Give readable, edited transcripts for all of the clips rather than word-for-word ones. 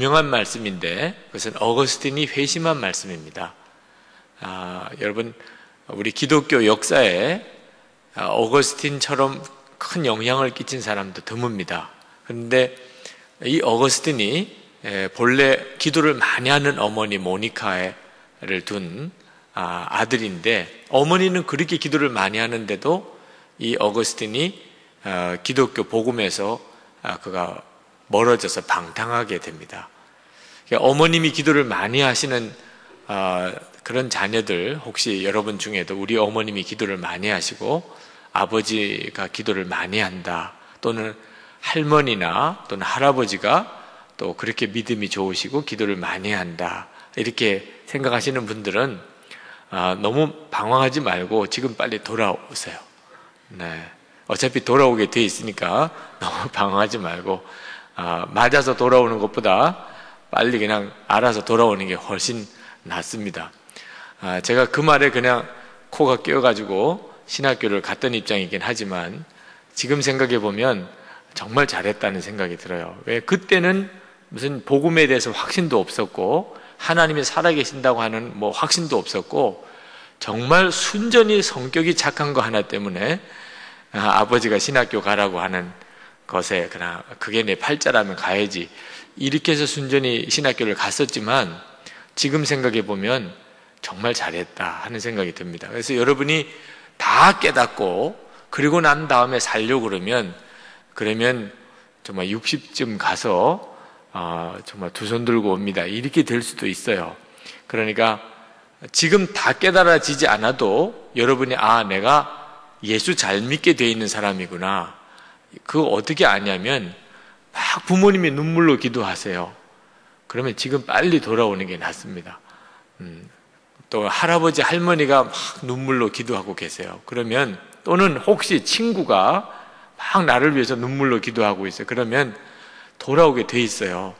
유명한 말씀인데 그것은 어거스틴이 회심한 말씀입니다. 여러분, 우리 기독교 역사에 어거스틴처럼 큰 영향을 끼친 사람도 드뭅니다. 그런데 이 어거스틴이 본래 기도를 많이 하는 어머니 모니카를 둔 아들인데, 어머니는 그렇게 기도를 많이 하는데도 이 어거스틴이 기독교 복음에서 그가 멀어져서 방탕하게 됩니다. 그러니까 어머님이 기도를 많이 하시는 그런 자녀들, 혹시 여러분 중에도 우리 어머님이 기도를 많이 하시고 아버지가 기도를 많이 한다, 또는 할머니나 또는 할아버지가 또 그렇게 믿음이 좋으시고 기도를 많이 한다, 이렇게 생각하시는 분들은 너무 방황하지 말고 지금 빨리 돌아오세요. 네. 어차피 돌아오게 돼 있으니까 너무 방황하지 말고 맞아서 돌아오는 것보다 빨리 그냥 알아서 돌아오는 게 훨씬 낫습니다. 제가 그 말에 그냥 코가 끼어가지고 신학교를 갔던 입장이긴 하지만 지금 생각해 보면 정말 잘했다는 생각이 들어요. 왜? 그때는 무슨 복음에 대해서 확신도 없었고 하나님이 살아계신다고 하는 확신도 없었고, 정말 순전히 성격이 착한 거 하나 때문에 아버지가 신학교 가라고 하는 것에 그냥 그게 내 팔자라면 가야지, 이렇게 해서 순전히 신학교를 갔었지만 지금 생각해 보면 정말 잘했다 하는 생각이 듭니다. 그래서 여러분이 다 깨닫고 그리고 난 다음에 살려고 그러면 정말 60쯤 가서 정말 두 손 들고 옵니다, 이렇게 될 수도 있어요. 그러니까 지금 다 깨달아지지 않아도 여러분이 내가 예수 잘 믿게 돼 있는 사람이구나, 그거 어떻게 아냐면 막 부모님이 눈물로 기도하세요. 그러면 지금 빨리 돌아오는 게 낫습니다. 또 할아버지 할머니가 막 눈물로 기도하고 계세요. 그러면, 또는 혹시 친구가 막 나를 위해서 눈물로 기도하고 있어요. 그러면 돌아오게 돼 있어요.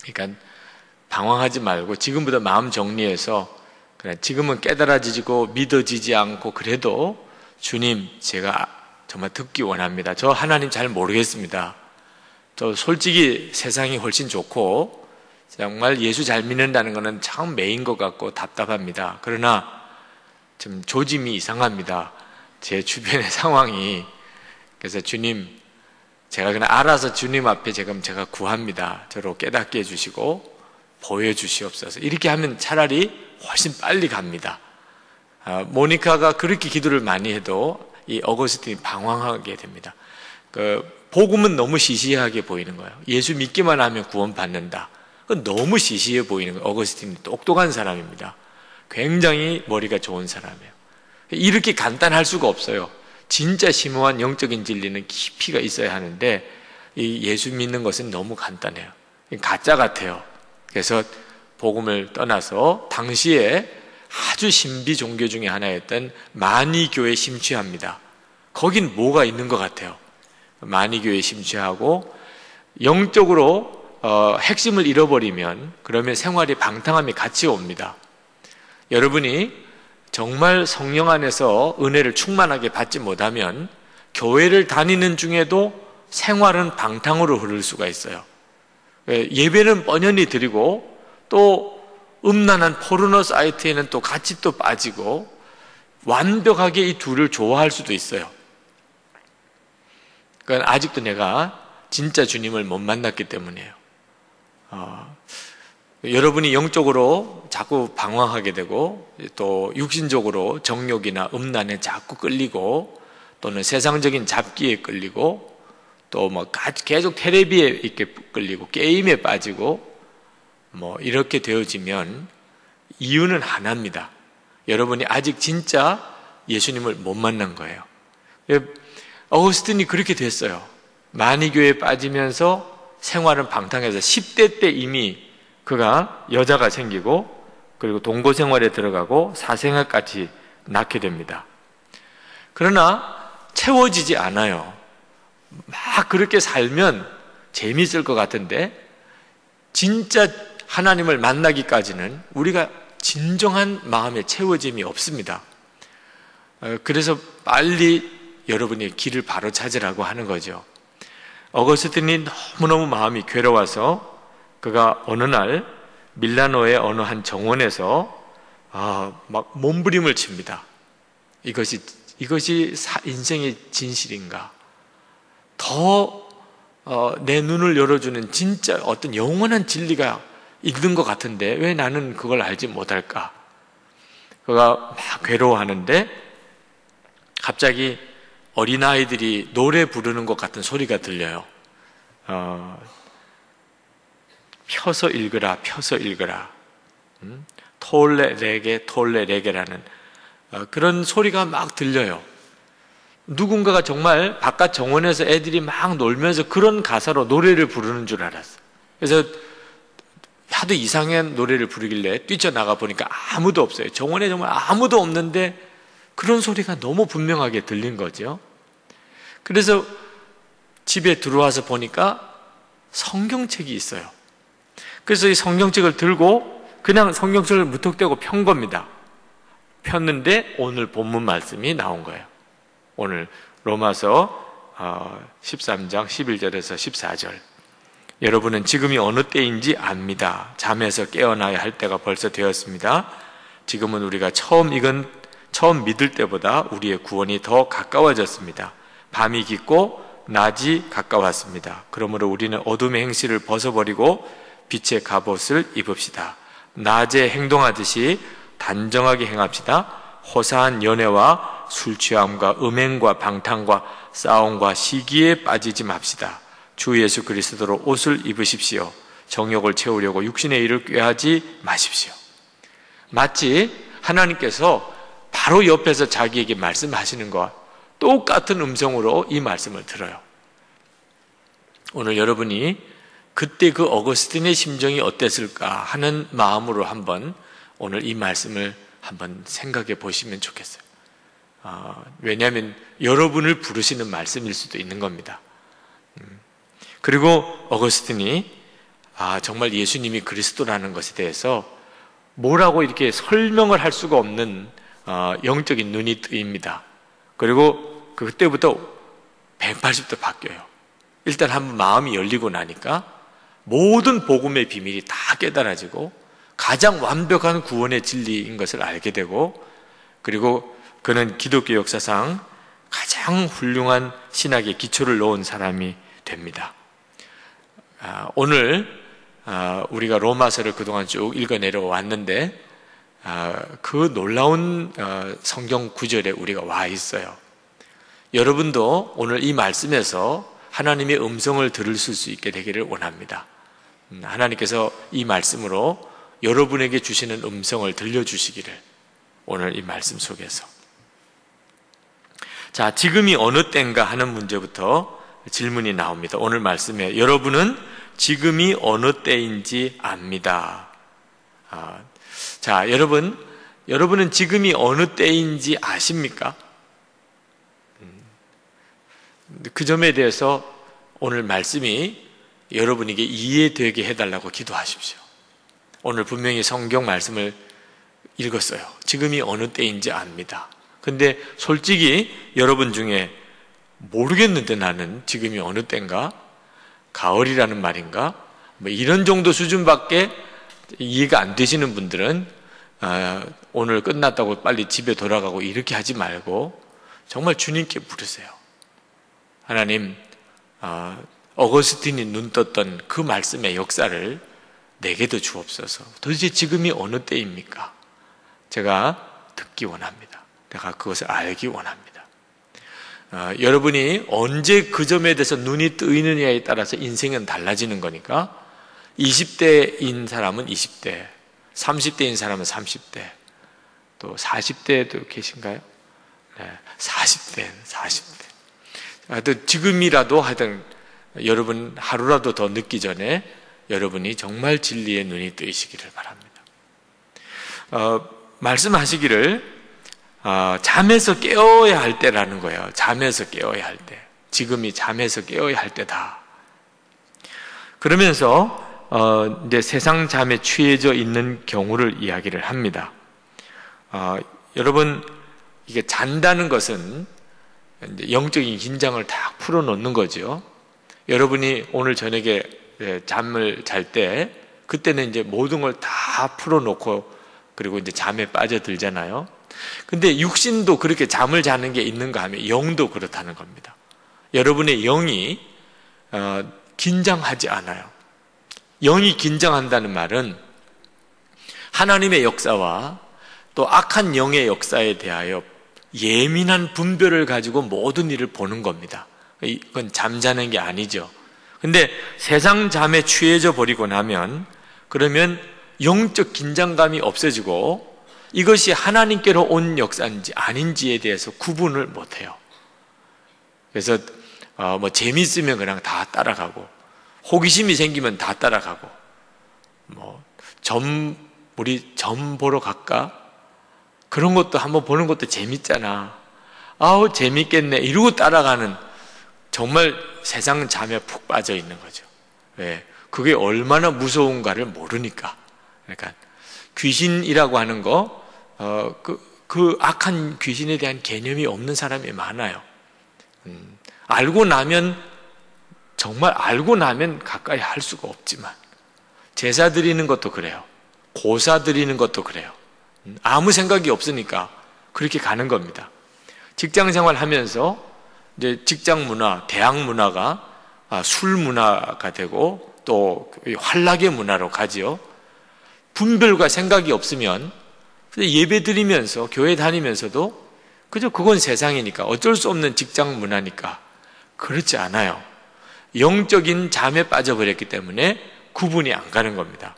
그러니까 방황하지 말고 지금부터 마음 정리해서 그냥 지금은 깨달아지고 믿어지지 않고 그래도 주님, 제가 정말 듣기 원합니다. 저 하나님 잘 모르겠습니다. 저 솔직히 세상이 훨씬 좋고 정말 예수 잘 믿는다는 것은 참 매인 것 같고 답답합니다. 그러나 좀 조짐이 이상합니다, 제 주변의 상황이. 그래서 주님, 제가 그냥 알아서 주님 앞에 제가 구합니다. 저를 깨닫게 해주시고 보여주시옵소서. 이렇게 하면 차라리 훨씬 빨리 갑니다. 모니카가 그렇게 기도를 많이 해도 이 어거스틴이 방황하게 됩니다. 복음은 너무 시시하게 보이는 거예요. 예수 믿기만 하면 구원받는다, 그건 너무 시시해 보이는 거예요. 어거스틴이 똑똑한 사람입니다. 굉장히 머리가 좋은 사람이에요. 이렇게 간단할 수가 없어요. 진짜 심오한 영적인 진리는 깊이가 있어야 하는데 이 예수 믿는 것은 너무 간단해요. 가짜 같아요. 그래서 복음을 떠나서 당시에 아주 신비 종교 중에 하나였던 마니교에 심취합니다. 거긴 뭐가 있는 것 같아요. 마니교에 심취하고 영적으로 핵심을 잃어버리면 그러면 생활이 방탕함이 같이 옵니다. 여러분이 정말 성령 안에서 은혜를 충만하게 받지 못하면 교회를 다니는 중에도 생활은 방탕으로 흐를 수가 있어요. 예배는 뻔연히 드리고 또 음란한 포르노 사이트에는 또 같이 또 빠지고 완벽하게 이 둘을 좋아할 수도 있어요. 그러니까 아직도 내가 진짜 주님을 못 만났기 때문이에요. 여러분이 영적으로 자꾸 방황하게 되고 또 육신적으로 정욕이나 음란에 자꾸 끌리고 또는 세상적인 잡기에 끌리고 또 계속 텔레비에 이렇게 끌리고 게임에 빠지고 이렇게 되어지면 이유는 하나입니다. 여러분이 아직 진짜 예수님을 못 만난 거예요. 어거스틴이 그렇게 됐어요. 마니교에 빠지면서 생활은 방탕해서 10대 때 이미 그가 여자가 생기고 그리고 동거 생활에 들어가고 사생아까지 낳게 됩니다. 그러나 채워지지 않아요. 막 그렇게 살면 재미있을 것 같은데 진짜 하나님을 만나기까지는 우리가 진정한 마음의 채워짐이 없습니다. 그래서 빨리 여러분이 길을 바로 찾으라고 하는 거죠. 어거스틴이 너무너무 마음이 괴로워서 그가 어느 날 밀라노의 어느 한 정원에서 막 몸부림을 칩니다. 이것이 인생의 진실인가? 더 내 눈을 열어주는 진짜 어떤 영원한 진리가 있는 것 같은데 왜 나는 그걸 알지 못할까? 그가 막 괴로워하는데 갑자기 어린아이들이 노래 부르는 것 같은 소리가 들려요. 펴서 읽으라, 펴서 읽으라. 톨레레게라는 그런 소리가 막 들려요. 누군가가 정말 바깥 정원에서 애들이 막 놀면서 그런 가사로 노래를 부르는 줄 알았어요. 그래서 하도 이상한 노래를 부르길래 뛰쳐나가 보니까 아무도 없어요. 정원에 정말 아무도 없는데 그런 소리가 너무 분명하게 들린 거죠. 그래서 집에 들어와서 보니까 성경책이 있어요. 그래서 이 성경책을 들고 그냥 성경책을 무턱대고 편 겁니다. 폈는데 오늘 본문 말씀이 나온 거예요. 오늘 로마서 13장 11절에서 14절. 여러분은 지금이 어느 때인지 압니다. 잠에서 깨어나야 할 때가 벌써 되었습니다. 지금은 우리가 처음 믿을 때보다 우리의 구원이 더 가까워졌습니다. 밤이 깊고 낮이 가까웠습니다. 그러므로 우리는 어둠의 행실을 벗어버리고 빛의 갑옷을 입읍시다. 낮에 행동하듯이 단정하게 행합시다. 호사한 연애와 술 취함과 음행과 방탕과 싸움과 시기에 빠지지 맙시다. 주 예수 그리스도로 옷을 입으십시오. 정욕을 채우려고 육신의 일을 꾀하지 마십시오. 마치 하나님께서 바로 옆에서 자기에게 말씀하시는 것과 똑같은 음성으로 이 말씀을 들어요. 오늘 여러분이 그때 그 어거스틴의 심정이 어땠을까 하는 마음으로 한번 오늘 이 말씀을 한번 생각해 보시면 좋겠어요. 왜냐하면 여러분을 부르시는 말씀일 수도 있는 겁니다. 그리고 어거스틴이 정말 예수님이 그리스도라는 것에 대해서 뭐라고 이렇게 설명을 할 수가 없는 영적인 눈이 뜨입니다. 그리고 그때부터 180도 바뀌어요. 일단 한번 마음이 열리고 나니까 모든 복음의 비밀이 다 깨달아지고 가장 완벽한 구원의 진리인 것을 알게 되고, 그리고 그는 기독교 역사상 가장 훌륭한 신학의 기초를 놓은 사람이 됩니다. 오늘 우리가 로마서를 그동안 쭉 읽어 내려왔는데 그 놀라운 성경 구절에 우리가 와 있어요. 여러분도 오늘 이 말씀에서 하나님의 음성을 들을 수 있게 되기를 원합니다. 하나님께서 이 말씀으로 여러분에게 주시는 음성을 들려주시기를, 오늘 이 말씀 속에서. 자, 지금이 어느 때인가 하는 문제부터 질문이 나옵니다. 오늘 말씀에 여러분은 지금이 어느 때인지 압니다. 자, 여러분은 지금이 어느 때인지 아십니까? 그 점에 대해서 오늘 말씀이 여러분에게 이해되게 해달라고 기도하십시오. 오늘 분명히 성경 말씀을 읽었어요. 지금이 어느 때인지 압니다. 근데 솔직히 여러분 중에 모르겠는데 나는 지금이 어느 때인가? 가을이라는 말인가? 뭐 이런 정도 수준밖에 이해가 안 되시는 분들은 오늘 끝났다고 빨리 집에 돌아가고 이렇게 하지 말고 정말 주님께 물으세요. 하나님, 어거스틴이 눈 떴던 그 말씀의 역사를 내게도 주옵소서. 도대체 지금이 어느 때입니까? 제가 듣기 원합니다. 내가 그것을 알기 원합니다. 여러분이 언제 그 점에 대해서 눈이 뜨이느냐에 따라서 인생은 달라지는 거니까 20대인 사람은 20대, 30대인 사람은 30대, 또 40대도 계신가요? 네, 40대는 40대. 하여튼 지금이라도 하여튼 여러분 하루라도 더 늦기 전에 여러분이 정말 진리의 눈이 뜨이시기를 바랍니다. 말씀하시기를 잠에서 깨어야 할 때라는 거예요. 잠에서 깨어야 할 때. 지금이 잠에서 깨어야 할 때다. 그러면서 이제 세상 잠에 취해져 있는 경우를 이야기를 합니다. 여러분, 이게 잔다는 것은 이제 영적인 긴장을 다 풀어놓는 거죠. 여러분이 오늘 저녁에 잠을 잘 때 그때는 이제 모든 걸 다 풀어놓고 그리고 이제 잠에 빠져들잖아요. 근데 육신도 그렇게 잠을 자는 게 있는가 하면 영도 그렇다는 겁니다. 여러분의 영이 긴장하지 않아요. 영이 긴장한다는 말은 하나님의 역사와 또 악한 영의 역사에 대하여 예민한 분별을 가지고 모든 일을 보는 겁니다. 이건 잠자는 게 아니죠. 근데 세상 잠에 취해져 버리고 나면 그러면 영적 긴장감이 없어지고 이것이 하나님께로 온 역사인지 아닌지에 대해서 구분을 못해요. 그래서 재미있으면 그냥 다 따라가고 호기심이 생기면 다 따라가고 우리 점 보러 갈까? 그런 것도 한번 보는 것도 재밌잖아. 아우 재밌겠네 이러고 따라가는 정말 세상 잠에 푹 빠져 있는 거죠. 왜? 그게 얼마나 무서운가를 모르니까. 그러니까 귀신이라고 하는 거 그 악한 귀신에 대한 개념이 없는 사람이 많아요. 알고 나면 정말 알고 나면 가까이 할 수가 없지만 제사 드리는 것도 그래요. 고사 드리는 것도 그래요. 아무 생각이 없으니까 그렇게 가는 겁니다. 직장 생활 하면서 이제 직장 문화, 대학 문화가 술 문화가 되고 또 환락의 문화로 가지요. 분별과 생각이 없으면 예배 드리면서 교회 다니면서도 그저 그건 세상이니까 어쩔 수 없는 직장 문화니까 그렇지 않아요. 영적인 잠에 빠져버렸기 때문에 구분이 안 가는 겁니다.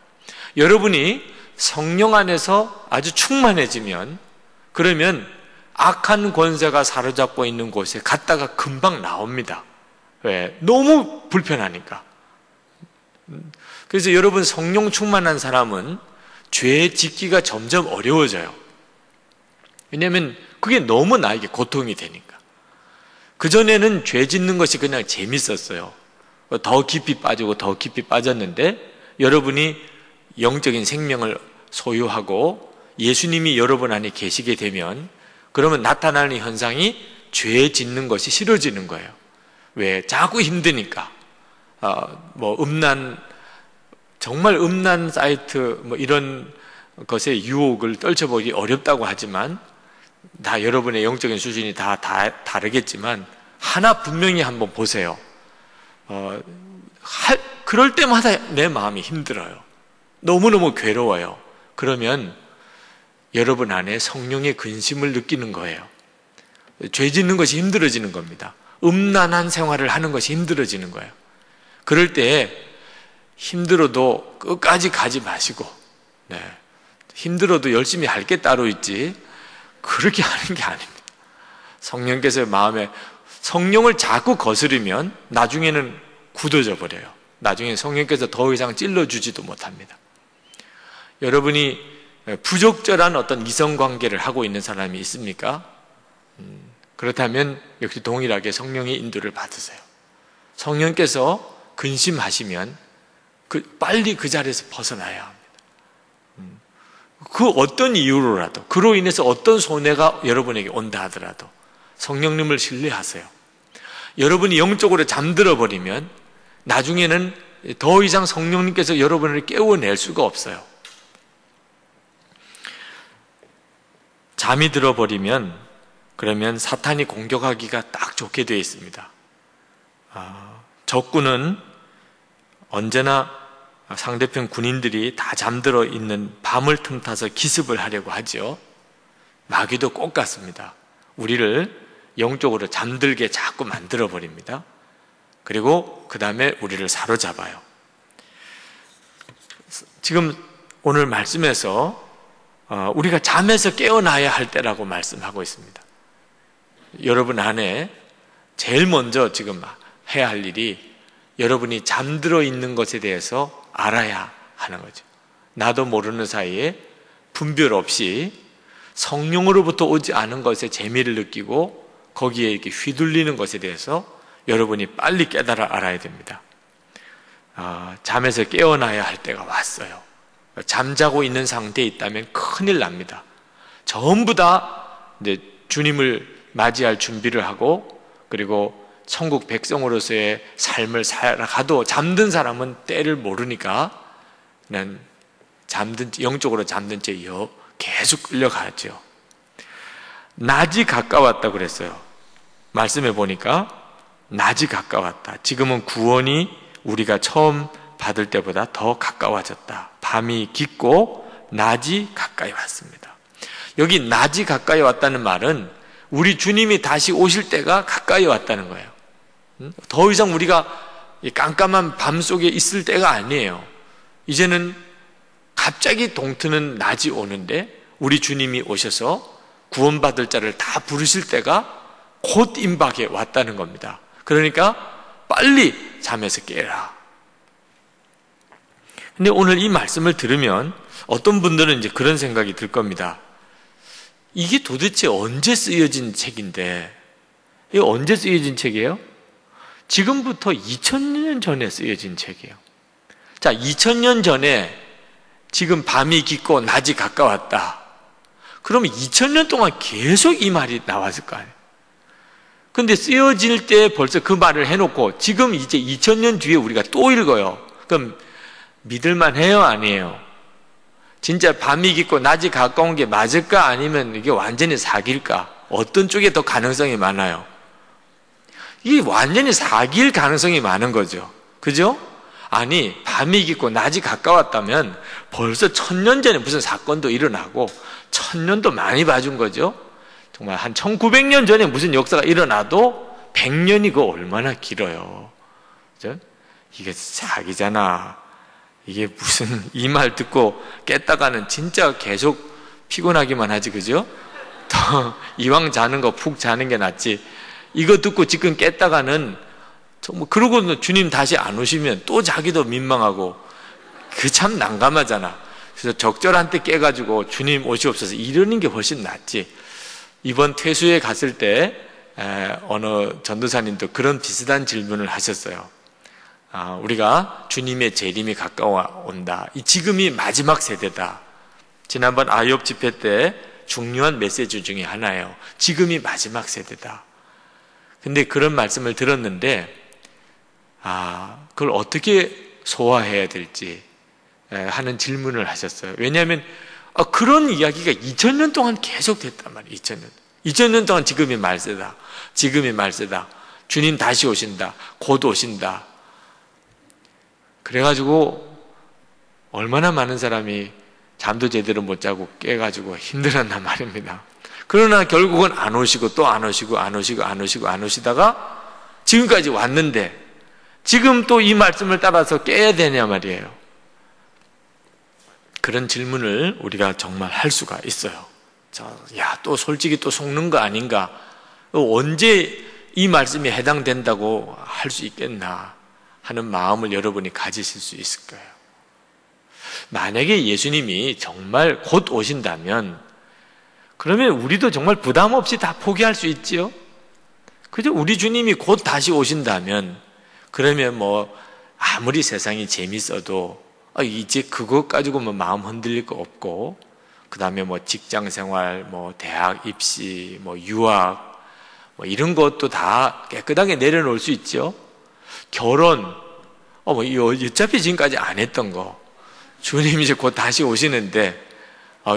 여러분이 성령 안에서 아주 충만해지면 그러면 악한 권세가 사로잡고 있는 곳에 갔다가 금방 나옵니다. 왜? 너무 불편하니까. 그래서 여러분 성령 충만한 사람은 죄 짓기가 점점 어려워져요. 왜냐하면 그게 너무 나에게 고통이 되니까. 그전에는 죄 짓는 것이 그냥 재밌었어요. 더 깊이 빠지고 더 깊이 빠졌는데 여러분이 영적인 생명을 소유하고 예수님이 여러분 안에 계시게 되면 그러면 나타나는 현상이 죄 짓는 것이 싫어지는 거예요. 왜? 자꾸 힘드니까. 정말 음란 사이트 이런 것의 유혹을 떨쳐보기 어렵다고 하지만 다 여러분의 영적인 수준이 다 다르겠지만 하나 분명히 한번 보세요. 그럴 때마다 내 마음이 힘들어요. 너무너무 괴로워요. 그러면 여러분 안에 성령의 근심을 느끼는 거예요. 죄 짓는 것이 힘들어지는 겁니다. 음란한 생활을 하는 것이 힘들어지는 거예요. 그럴 때 힘들어도 끝까지 가지 마시고 힘들어도 열심히 할 게 따로 있지 그렇게 하는 게 아닙니다. 성령께서 마음에 성령을 자꾸 거스르면 나중에는 굳어져 버려요. 나중에 성령께서 더 이상 찔러주지도 못합니다. 여러분이 부적절한 어떤 이성관계를 하고 있는 사람이 있습니까? 그렇다면 역시 동일하게 성령의 인도를 받으세요. 성령께서 근심하시면 빨리 그 자리에서 벗어나야 합니다. 그 어떤 이유로라도 그로 인해서 어떤 손해가 여러분에게 온다 하더라도 성령님을 신뢰하세요. 여러분이 영적으로 잠들어 버리면 나중에는 더 이상 성령님께서 여러분을 깨워낼 수가 없어요. 잠이 들어버리면 그러면 사탄이 공격하기가 딱 좋게 되어 있습니다. 적군은 언제나 상대편 군인들이 다 잠들어 있는 밤을 틈타서 기습을 하려고 하죠. 마귀도 꼭 같습니다. 우리를 영적으로 잠들게 자꾸 만들어 버립니다. 그리고 그 다음에 우리를 사로잡아요. 지금 오늘 말씀에서 우리가 잠에서 깨어나야 할 때라고 말씀하고 있습니다. 여러분 안에 제일 먼저 지금 해야 할 일이 여러분이 잠들어 있는 것에 대해서 알아야 하는 거죠. 나도 모르는 사이에 분별 없이 성령으로부터 오지 않은 것에 재미를 느끼고 거기에 이렇게 휘둘리는 것에 대해서 여러분이 빨리 깨달아 알아야 됩니다. 잠에서 깨어나야 할 때가 왔어요. 잠자고 있는 상태에 있다면 큰일 납니다. 전부 다 이제 주님을 맞이할 준비를 하고 그리고 천국 백성으로서의 삶을 살아가도 잠든 사람은 때를 모르니까 그냥 영적으로 잠든 채 계속 끌려가죠. 낮이 가까웠다고 그랬어요. 말씀해 보니까 낮이 가까웠다. 지금은 구원이 우리가 처음 받을 때보다 더 가까워졌다. 밤이 깊고 낮이 가까이 왔습니다. 여기 낮이 가까이 왔다는 말은 우리 주님이 다시 오실 때가 가까이 왔다는 거예요. 더 이상 우리가 깜깜한 밤 속에 있을 때가 아니에요. 이제는 갑자기 동트는 낮이 오는데 우리 주님이 오셔서 구원받을 자를 다 부르실 때가 곧 임박해 왔다는 겁니다. 그러니까 빨리 잠에서 깨라. 근데 오늘 이 말씀을 들으면 어떤 분들은 이제 그런 생각이 들 겁니다. 이게 도대체 언제 쓰여진 책인데, 이게 언제 쓰여진 책이에요? 지금부터 2000년 전에 쓰여진 책이에요. 자, 2000년 전에 지금 밤이 깊고 낮이 가까웠다. 그러면 2000년 동안 계속 이 말이 나왔을 거 아니에요. 근데 쓰여질 때 벌써 그 말을 해놓고 지금 이제 2000년 뒤에 우리가 또 읽어요. 그럼 믿을만 해요? 아니에요? 진짜 밤이 깊고 낮이 가까운 게 맞을까? 아니면 이게 완전히 사기일까? 어떤 쪽에 더 가능성이 많아요? 이게 완전히 사기일 가능성이 많은 거죠. 그죠? 아니, 밤이 깊고 낮이 가까웠다면 벌써 1000년 전에 무슨 사건도 일어나고 1000년도 많이 봐준 거죠. 정말 한 1900년 전에 무슨 역사가 일어나도 100년이 그거 얼마나 길어요. 그죠? 이게 사기잖아. 이게 무슨 이 말 듣고 깼다가는 진짜 계속 피곤하기만 하지, 그죠? 더 이왕 자는 거 푹 자는 게 낫지. 이거 듣고 지금 깼다가는 정말 그러고 주님 다시 안 오시면 또 자기도 민망하고 그 참 난감하잖아. 그래서 적절한 때 깨가지고 주님 오시옵소서 이러는 게 훨씬 낫지. 이번 퇴수에 갔을 때 어느 전도사님도 그런 비슷한 질문을 하셨어요. 우리가 주님의 재림이 가까워 온다. 지금이 마지막 세대다. 지난번 아이업 집회 때 중요한 메시지 중에 하나예요. 지금이 마지막 세대다. 근데 그런 말씀을 들었는데 그걸 어떻게 소화해야 될지 하는 질문을 하셨어요. 왜냐하면 그런 이야기가 2000년 동안 계속 됐단 말이에요. 2000년 동안 지금이 말세다. 지금이 말세다. 주님 다시 오신다. 곧 오신다. 그래가지고 얼마나 많은 사람이 잠도 제대로 못 자고 깨가지고 힘들었단 말입니다. 그러나 결국은 안 오시고 또 안 오시고 안 오시고 안 오시고 안 오시다가 지금까지 왔는데 지금 또 이 말씀을 따라서 깨야 되냐 말이에요. 그런 질문을 우리가 정말 할 수가 있어요. 또 솔직히 또 속는 거 아닌가? 언제 이 말씀이 해당된다고 할 수 있겠나 하는 마음을 여러분이 가지실 수 있을 거예요. 만약에 예수님이 정말 곧 오신다면 그러면 우리도 정말 부담 없이 다 포기할 수 있지요? 그죠? 우리 주님이 곧 다시 오신다면 그러면 아무리 세상이 재밌어도 이제 그것 가지고 마음 흔들릴 거 없고 그 다음에 직장 생활, 대학 입시, 유학 이런 것도 다 깨끗하게 내려놓을 수 있죠. 결혼, 어차피 지금까지 안 했던 거 주님이 이제 곧 다시 오시는데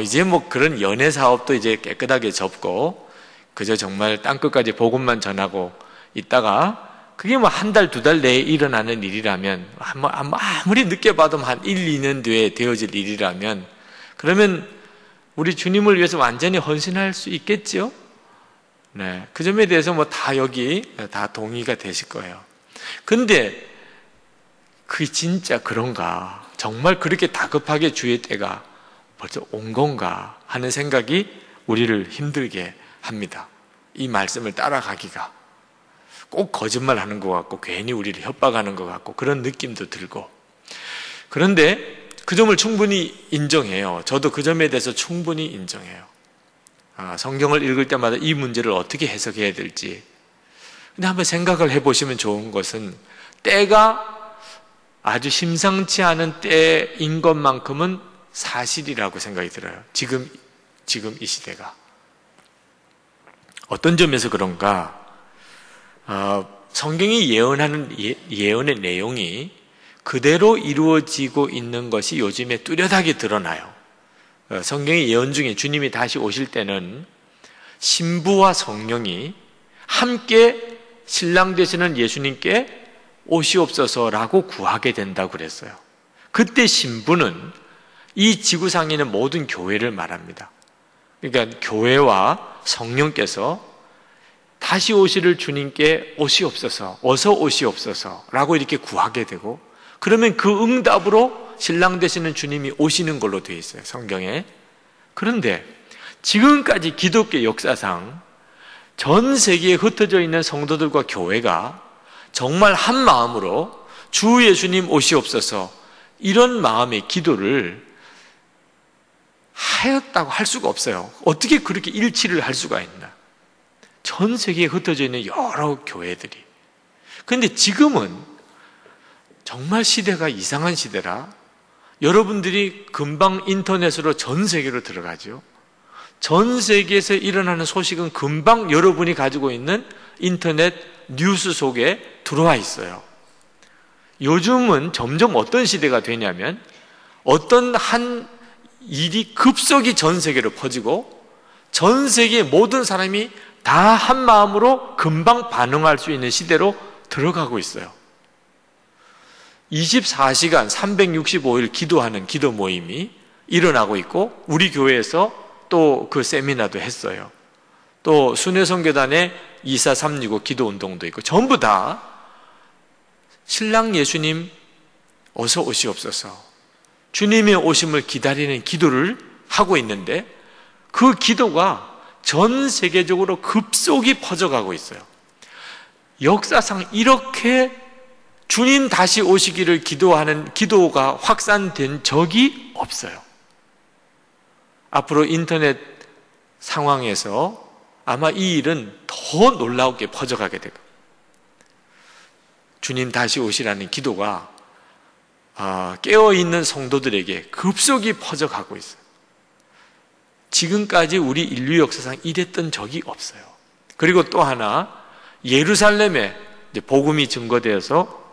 이제 그런 연애 사업도 이제 깨끗하게 접고 그저 정말 땅끝까지 복음만 전하고 있다가 그게 한 달, 두 달 내에 일어나는 일이라면 아무리 늦게 봐도 한 1, 2년 뒤에 되어질 일이라면 그러면 우리 주님을 위해서 완전히 헌신할 수 있겠죠? 네, 그 점에 대해서 다 여기 다 동의가 되실 거예요. 근데 그게 진짜 그런가? 정말 그렇게 다급하게 주의 때가 벌써 온 건가 하는 생각이 우리를 힘들게 합니다. 이 말씀을 따라가기가 꼭 거짓말하는 것 같고 괜히 우리를 협박하는 것 같고 그런 느낌도 들고 그런데 그 점을 충분히 인정해요. 저도 그 점에 대해서 충분히 인정해요. 성경을 읽을 때마다 이 문제를 어떻게 해석해야 될지. 근데 한번 생각을 해보시면 좋은 것은 때가 아주 심상치 않은 때인 것만큼은 사실이라고 생각이 들어요. 지금 이 시대가. 어떤 점에서 그런가? 성경이 예언하는 예언의 내용이 그대로 이루어지고 있는 것이 요즘에 뚜렷하게 드러나요. 성경의 예언 중에 주님이 다시 오실 때는 신부와 성령이 함께 신랑 되시는 예수님께 오시옵소서라고 구하게 된다고 그랬어요. 그때 신부는 이 지구상에 있는 모든 교회를 말합니다. 그러니까 교회와 성령께서 다시 오실 주님께 오시옵소서, 어서 오시옵소서라고 이렇게 구하게 되고, 그러면 그 응답으로 신랑 되시는 주님이 오시는 걸로 되어 있어요, 성경에. 그런데 지금까지 기독교 역사상 전 세계에 흩어져 있는 성도들과 교회가 정말 한 마음으로 주 예수님 오시옵소서 이런 마음의 기도를 하였다고 할 수가 없어요. 어떻게 그렇게 일치를 할 수가 있나? 전 세계에 흩어져 있는 여러 교회들이. 그런데 지금은 정말 시대가 이상한 시대라 여러분들이 금방 인터넷으로 전 세계로 들어가죠. 전 세계에서 일어나는 소식은 금방 여러분이 가지고 있는 인터넷 뉴스 속에 들어와 있어요. 요즘은 점점 어떤 시대가 되냐면 어떤 한 일이 급속히 전 세계로 퍼지고 전 세계의 모든 사람이 다 한 마음으로 금방 반응할 수 있는 시대로 들어가고 있어요. 24시간 365일 기도하는 기도 모임이 일어나고 있고, 우리 교회에서 또 그 세미나도 했어요. 또 순회선교단의 24365 기도 운동도 있고, 전부 다 신랑 예수님 어서 오시옵소서, 주님의 오심을 기다리는 기도를 하고 있는데, 그 기도가 전 세계적으로 급속히 퍼져가고 있어요. 역사상 이렇게 주님 다시 오시기를 기도하는 기도가 확산된 적이 없어요. 앞으로 인터넷 상황에서 아마 이 일은 더 놀라우게 퍼져가게 되고, 주님 다시 오시라는 기도가 깨어있는 성도들에게 급속히 퍼져가고 있어요. 지금까지 우리 인류 역사상 이랬던 적이 없어요. 그리고 또 하나, 예루살렘에 이제 복음이 증거되어서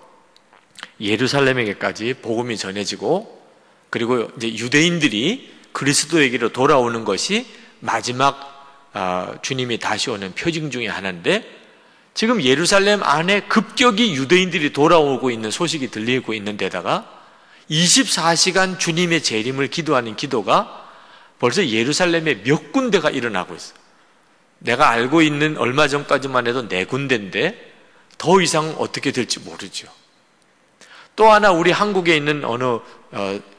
예루살렘에게까지 복음이 전해지고, 그리고 이제 유대인들이 그리스도에게로 돌아오는 것이 마지막 주님이 다시 오는 표징 중에 하나인데, 지금 예루살렘 안에 급격히 유대인들이 돌아오고 있는 소식이 들리고 있는 데다가 24시간 주님의 재림을 기도하는 기도가 벌써 예루살렘에 몇 군데가 일어나고 있어요. 내가 알고 있는 얼마 전까지만 해도 4군데인데 더 이상 어떻게 될지 모르죠. 또 하나, 우리 한국에 있는 어느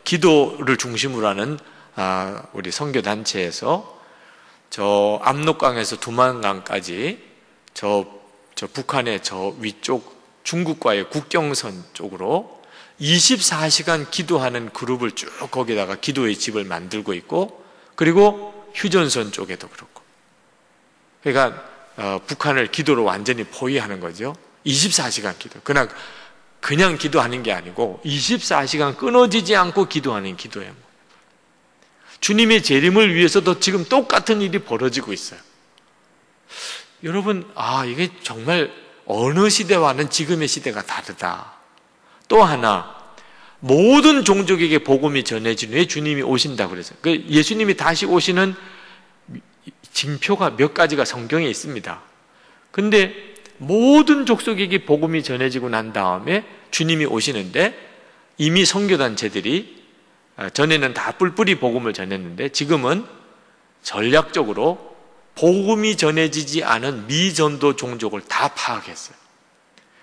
기도를 중심으로 하는 우리 선교단체에서 저 압록강에서 두만강까지 저 북한의 저 위쪽 중국과의 국경선 쪽으로 24시간 기도하는 그룹을 쭉 거기다가 기도의 집을 만들고 있고, 그리고 휴전선 쪽에도 그렇고. 그러니까 북한을 기도로 완전히 포위하는 거죠. 24시간 기도. 그냥 기도하는 게 아니고 24시간 끊어지지 않고 기도하는 기도예요. 주님의 재림을 위해서도 지금 똑같은 일이 벌어지고 있어요. 여러분, 이게 정말 어느 시대와는 지금의 시대가 다르다. 또 하나, 모든 종족에게 복음이 전해진 후에 주님이 오신다고 그랬어요. 예수님이 다시 오시는 징표가 몇 가지가 성경에 있습니다. 근데 모든 족속에게 복음이 전해지고 난 다음에 주님이 오시는데, 이미 선교단체들이 전에는 다 뿔뿔이 복음을 전했는데 지금은 전략적으로 복음이 전해지지 않은 미전도 종족을 다 파악했어요.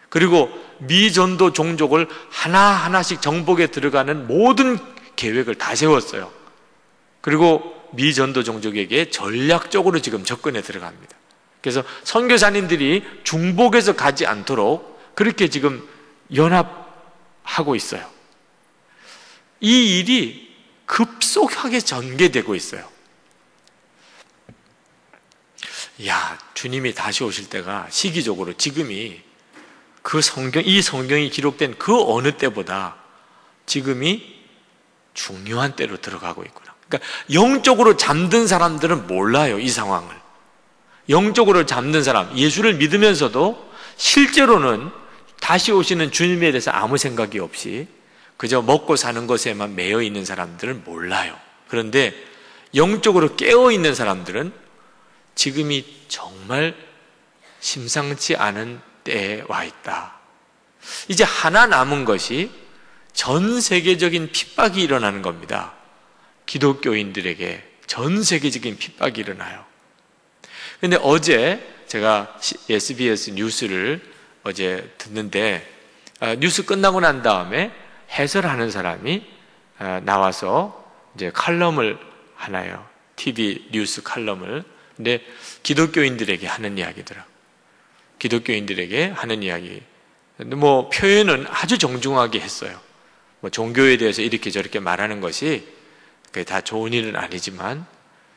그리고 미전도 종족을 하나하나씩 정복에 들어가는 모든 계획을 다 세웠어요. 그리고 미전도 종족에게 전략적으로 지금 접근에 들어갑니다. 그래서 선교사님들이 중복해서 가지 않도록 그렇게 지금 연합하고 있어요. 이 일이 급속하게 전개되고 있어요. 주님이 다시 오실 때가 시기적으로 지금이 이 성경이 기록된 그 어느 때보다 지금이 중요한 때로 들어가고 있구나. 그러니까 영적으로 잠든 사람들은 몰라요, 이 상황을. 영적으로 잠든 사람, 예수를 믿으면서도 실제로는 다시 오시는 주님에 대해서 아무 생각이 없이 그저 먹고 사는 것에만 매여 있는 사람들은 몰라요. 그런데 영적으로 깨어 있는 사람들은 지금이 정말 심상치 않은 때에 와 있다. 이제 하나 남은 것이 전 세계적인 핍박이 일어나는 겁니다. 기독교인들에게 전 세계적인 핍박이 일어나요. 근데 어제 제가 SBS 뉴스를 어제 듣는데 뉴스 끝나고 난 다음에 해설하는 사람이 나와서 이제 칼럼을 하나요. TV 뉴스 칼럼을. 근데 기독교인들에게 하는 이야기더라. 기독교인들에게 하는 이야기. 근데 뭐 표현은 아주 정중하게 했어요. 뭐 종교에 대해서 이렇게 저렇게 말하는 것이 그게 다 좋은 일은 아니지만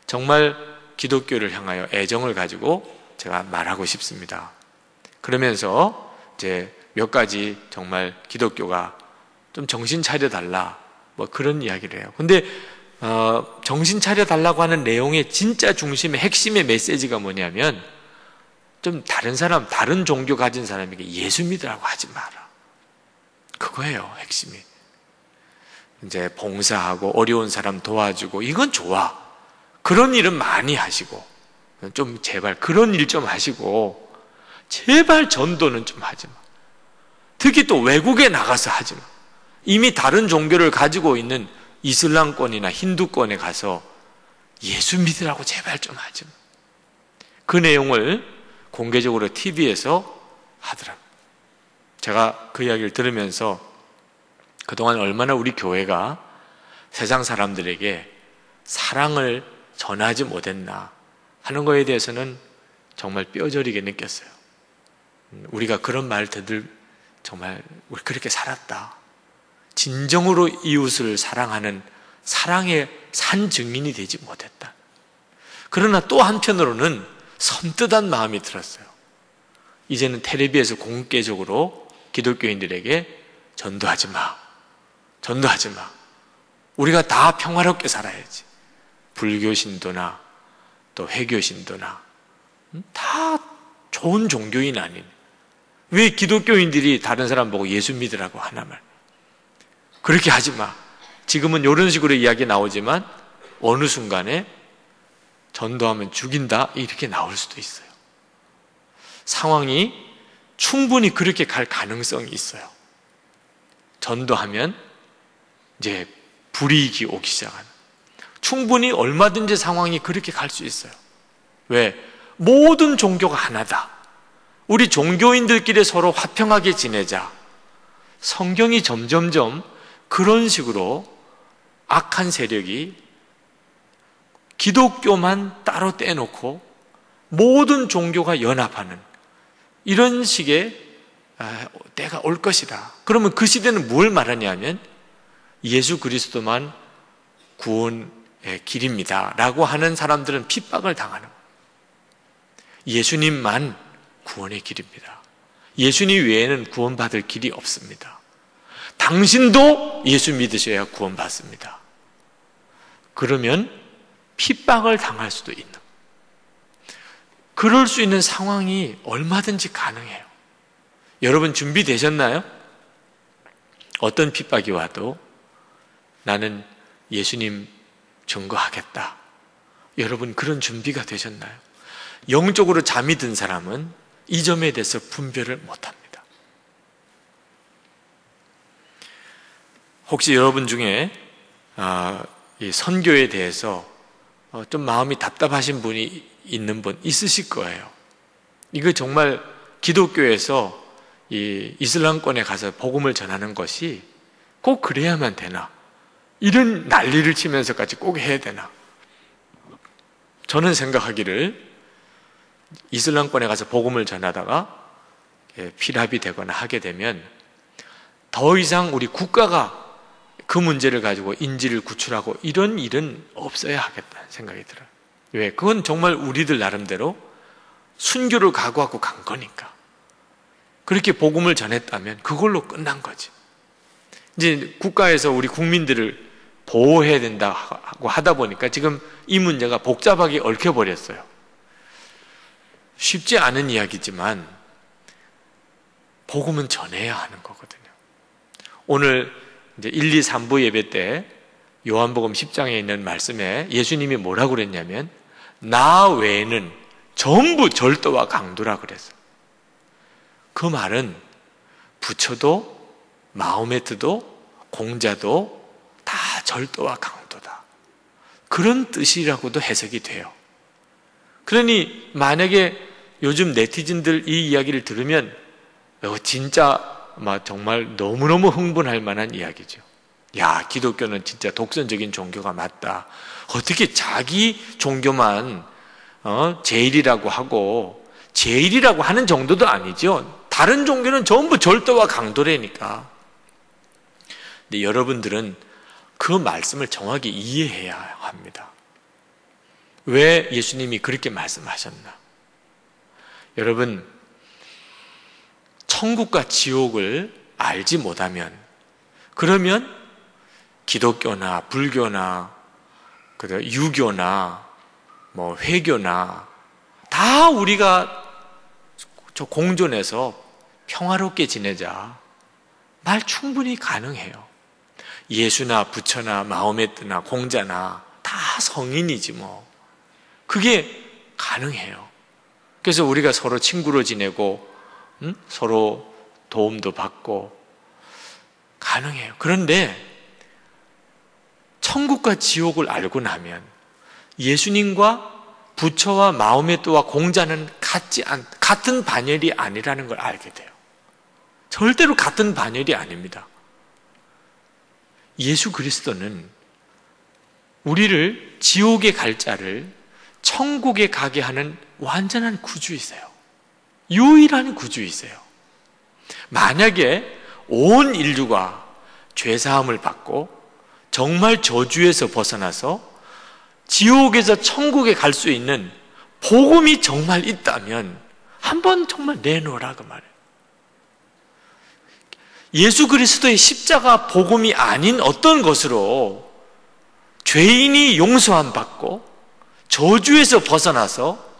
정말 기독교를 향하여 애정을 가지고 제가 말하고 싶습니다. 그러면서 이제 몇 가지 정말 기독교가 좀 정신 차려 달라 뭐 그런 이야기를 해요. 근데 정신 차려 달라고 하는 내용의 진짜 중심의 핵심의 메시지가 뭐냐면 좀 다른 사람, 다른 종교 가진 사람에게 예수 믿으라고 하지 마라. 그거예요, 핵심이. 이제 봉사하고 어려운 사람 도와주고 이건 좋아. 그런 일은 많이 하시고 좀 제발 그런 일 좀 하시고 제발 전도는 좀 하지 마. 특히 또 외국에 나가서 하지 마. 이미 다른 종교를 가지고 있는 이슬람권이나 힌두권에 가서 예수 믿으라고 제발 좀 하지 마. 그 내용을 공개적으로 TV에서 하더라고요. 제가 그 이야기를 들으면서 그동안 얼마나 우리 교회가 세상 사람들에게 사랑을 전하지 못했나 하는 거에 대해서는 정말 뼈저리게 느꼈어요. 우리가 그런 말 정말 우리 그렇게 살았다. 진정으로 이웃을 사랑하는 사랑의 산 증인이 되지 못했다. 그러나 또 한편으로는 섬뜩한 마음이 들었어요. 이제는 텔레비에서 공개적으로 기독교인들에게 전도하지 마. 전도하지 마. 우리가 다 평화롭게 살아야지. 불교 신도나 또 회교 신도나 다 좋은 종교인 아닌 왜 기독교인들이 다른 사람 보고 예수 믿으라고 하나 말. 그렇게 하지 마. 지금은 이런 식으로 이야기 나오지만 어느 순간에 전도하면 죽인다 이렇게 나올 수도 있어요. 상황이 충분히 그렇게 갈 가능성이 있어요. 전도하면 이제 불이익이 오기 시작하는. 충분히 얼마든지 상황이 그렇게 갈 수 있어요. 왜? 모든 종교가 하나다. 우리 종교인들끼리 서로 화평하게 지내자. 성경이 점점점 그런 식으로 악한 세력이 기독교만 따로 떼놓고 모든 종교가 연합하는 이런 식의 때가 올 것이다. 그러면 그 시대는 뭘 말하냐면 예수 그리스도만 구원의 길입니다 라고 하는 사람들은 핍박을 당하는 거예요. 예수님만 구원의 길입니다. 예수님 외에는 구원받을 길이 없습니다. 당신도 예수 믿으셔야 구원받습니다. 그러면 핍박을 당할 수도 있는, 그럴 수 있는 상황이 얼마든지 가능해요. 여러분 준비되셨나요? 어떤 핍박이 와도 나는 예수님 증거하겠다. 여러분 그런 준비가 되셨나요? 영적으로 잠이 든 사람은 이 점에 대해서 분별을 못합니다. 혹시 여러분 중에 이 선교에 대해서 좀 마음이 답답하신 분이 있는 분 있으실 거예요. 이거 정말 기독교에서 이 이슬람권에 가서 복음을 전하는 것이 꼭 그래야만 되나? 이런 난리를 치면서까지 꼭 해야 되나? 저는 생각하기를 이슬람권에 가서 복음을 전하다가 피랍이 되거나 하게 되면 더 이상 우리 국가가 그 문제를 가지고 인지를 구출하고 이런 일은 없어야 하겠다는 생각이 들어요. 왜? 그건 정말 우리들 나름대로 순교를 각오하고 간 거니까. 그렇게 복음을 전했다면 그걸로 끝난 거지. 이제 국가에서 우리 국민들을 보호해야 된다고 하다 보니까 지금 이 문제가 복잡하게 얽혀버렸어요. 쉽지 않은 이야기지만 복음은 전해야 하는 거거든요. 오늘 이제 1, 2, 3부 예배 때 요한복음 10장에 있는 말씀에 예수님이 뭐라고 그랬냐면 나 외에는 전부 절도와 강도라 그랬어요. 그 말은 부처도 마호메트도 공자도 다 절도와 강도다, 그런 뜻이라고도 해석이 돼요. 그러니 만약에 요즘 네티즌들 이 이야기를 들으면 진짜 정말 너무너무 흥분할 만한 이야기죠. 야, 기독교는 진짜 독선적인 종교가 맞다. 어떻게 자기 종교만 제일이라고 하고, 제일이라고 하는 정도도 아니죠. 다른 종교는 전부 절도와 강도라니까. 근데 여러분들은 그 말씀을 정확히 이해해야 합니다. 왜 예수님이 그렇게 말씀하셨나? 여러분, 천국과 지옥을 알지 못하면, 그러면 기독교나 불교나 유교나 회교나 다 우리가 저 공존해서 평화롭게 지내자 말 충분히 가능해요. 예수나 부처나 마호메트나 공자나 다 성인이지 뭐. 그게 가능해요. 그래서 우리가 서로 친구로 지내고 서로 도움도 받고 가능해요. 그런데 천국과 지옥을 알고 나면 예수님과 부처와 마호메트와 공자는 같은 반열이 아니라는 걸 알게 돼요. 절대로 같은 반열이 아닙니다. 예수 그리스도는 우리를 지옥에 갈 자를 천국에 가게 하는 완전한 구주이세요. 유일한 구주이세요. 만약에 온 인류가 죄사함을 받고 정말 저주에서 벗어나서 지옥에서 천국에 갈 수 있는 복음이 정말 있다면 한번 정말 내놓으라 그 말이에요. 예수 그리스도의 십자가 복음이 아닌 어떤 것으로 죄인이 용서함 받고 저주에서 벗어나서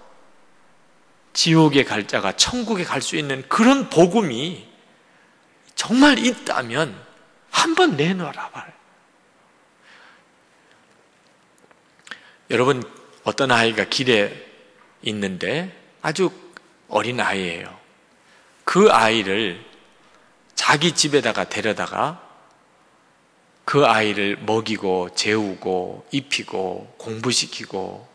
지옥에 갈 자가 천국에 갈 수 있는 그런 복음이 정말 있다면 한번 내놓으라 말이에요. 여러분, 어떤 아이가 길에 있는데 아주 어린 아이예요. 그 아이를 자기 집에다가 데려다가 그 아이를 먹이고 재우고 입히고 공부시키고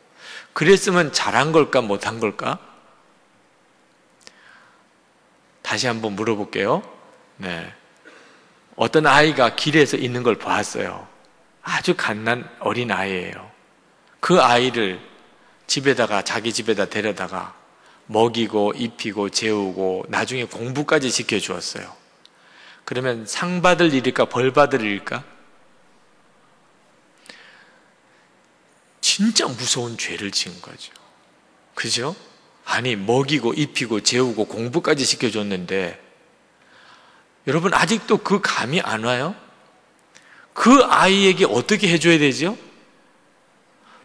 그랬으면 잘한 걸까 못한 걸까? 다시 한번 물어볼게요. 네. 어떤 아이가 길에서 있는 걸 봤어요. 아주 갓난 어린 아이예요. 그 아이를 집에다가 자기 집에다 데려다가 먹이고 입히고 재우고 나중에 공부까지 시켜주었어요. 그러면 상 받을 일일까 벌 받을 일일까? 진짜 무서운 죄를 지은 거죠. 그죠? 아니, 먹이고 입히고 재우고 공부까지 시켜줬는데 여러분 아직도 그 감이 안 와요? 그 아이에게 어떻게 해줘야 되죠?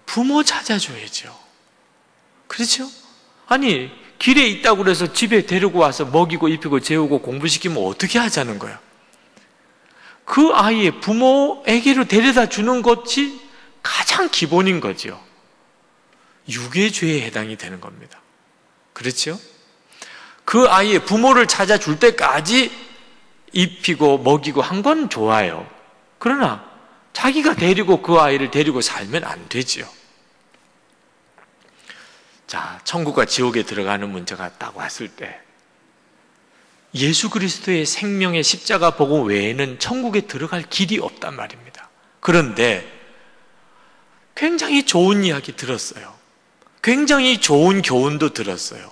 부모 찾아줘야죠. 그렇죠? 아니, 길에 있다고 그래서 집에 데리고 와서 먹이고 입히고 재우고 공부시키면 어떻게 하자는 거야? 그 아이의 부모에게로 데려다 주는 것이 가장 기본인 거죠. 유괴죄에 해당이 되는 겁니다. 그렇죠? 그 아이의 부모를 찾아줄 때까지 입히고 먹이고 한 건 좋아요. 그러나 자기가 데리고 그 아이를 데리고 살면 안 되지요. 자, 천국과 지옥에 들어가는 문제가 딱 왔을 때 예수 그리스도의 생명의 십자가 복음 외에는 천국에 들어갈 길이 없단 말입니다. 그런데 굉장히 좋은 이야기 들었어요. 굉장히 좋은 교훈도 들었어요.